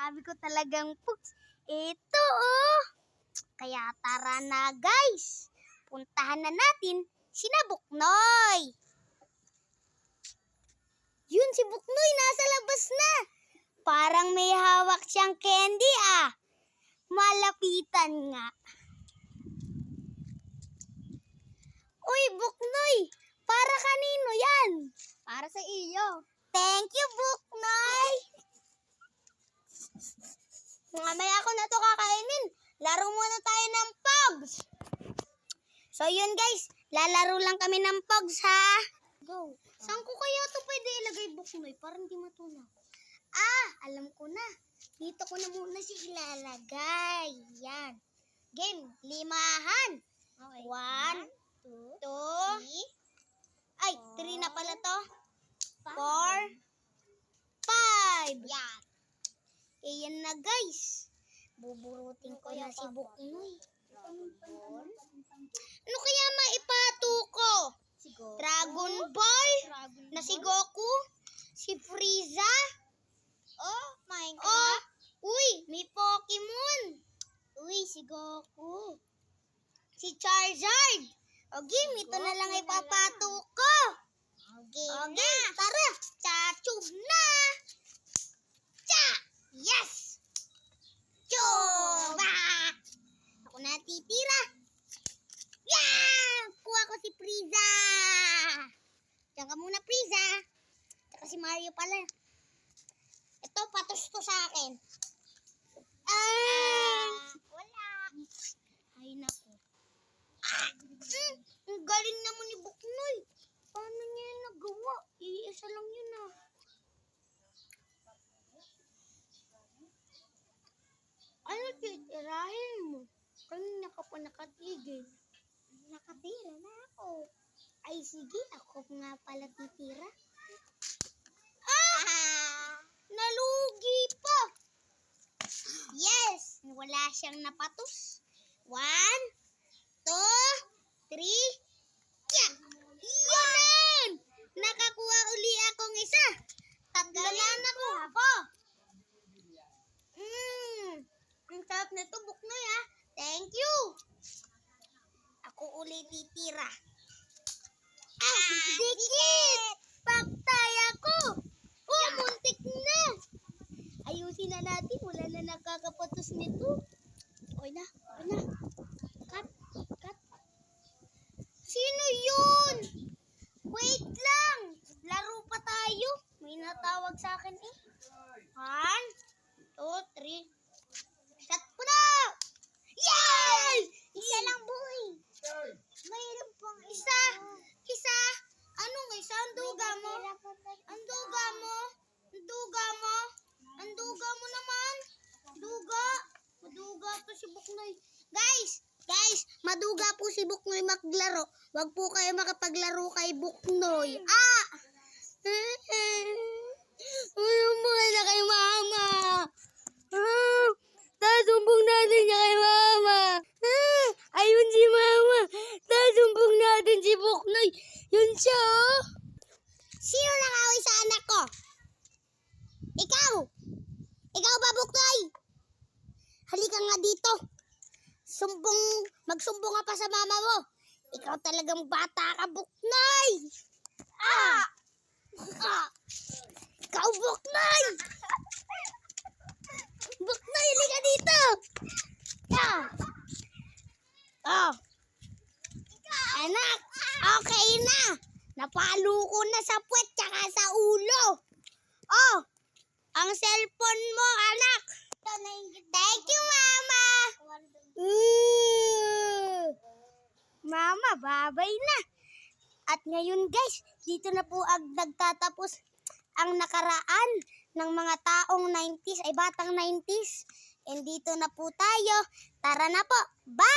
Sabi ko talagang pugs. Ito oh. Kaya tara na guys. Puntahan na natin si Buknoy. Yun si Buknoy, nasa labas na. Parang may hawak siyang candy ah. Malapitan nga. Uy Buknoy, para kanino yan? Para sa iyo. Thank you Buknoy. Mamaya ako na to kakainin. Laro muna tayo ng Pogs. So yun guys, lalaro lang kami ng Pogs ha. Go. Saan ko kaya to pwede ilagay Buknoy para hindi matunaw? Ah, alam ko na. Dito ko na muna siya ilalagay. Yan. Game, limahan. Okay. 1, 2, 3. Ay, 3 na pala to. 4, 5. Yan. Ayan na guys. Buburutin ko na si Buknoy. Ano kaya maipato ko? Dragon Ball? Na si Goku? Si Frieza? Oh, Minecraft? Oh, uy, may Pokemon. Uy, si Goku. Si Charizard. O game, ito na lang ipapato ko. Okay, tara. Chachub na. Cha! Yes! Chuba! Ako na titira. Yeah! Kuha ko si Frieza. Diyan ka muna, Frieza. Tsaka si Mario pala. Ito, patos to sa akin. Wala. Ay, naku. Ang galing naman ni Buknoy. Paano niya yung nagawa? Iisa lang yun ah. Ano titirahin mo? Kanina ka pa nakatigil. Nakatira na ako. Ay sige, ako nga pala titira. Ah! Nalugi pa! Yes! Wala siyang napatos. 1, 2, 3. Yeah! Yan! Nakakuha uli akong isa. Tatlo na nakuha ko. Ang sarap nito, Buknoy ha. Thank you. Ako uli titira. Dikit! Paktay ako. Oh, muntik na. Ayusin na natin. Wala na nakakapatos nito. Okay na. Cut. Sino yun? Wait lang. Laro pa tayo. May natawag sa akin eh. 1, 2, 3. Shut ko na! Yay! Isa lang, boy. Mayroon pang isa. Anong isa? Ang duga mo? Ang duga mo naman. Maduga to si Buknoy. Guys, maduga po si Buknoy maglaro. Wag po kayo makapaglaro kay Buknoy. Umuha na kay mama. Tasumbong natin niya kay mama. Ayun si mama. Tasumbong natin si Buknoy. Yun siya oh. Sino nakaway sa anak ko? Ikaw ba Buknoy? Halika nga dito. Magsumbong ka pa sa mama mo. Ikaw talagang bata ka, Buknoy. Ikaw, Buknoy. Buknoy, halika dito. Anak, okay na. Napalo ko na sa puwet tsaka sa ulo. Ang cellphone mo, anak. Thank you, Mama. Mama, babay na. At ngayon guys, dito na po nagtatapos ang nakaraan ng mga taong 90s, ay batang 90s. And dito na po tayo. Tara na po. Bye.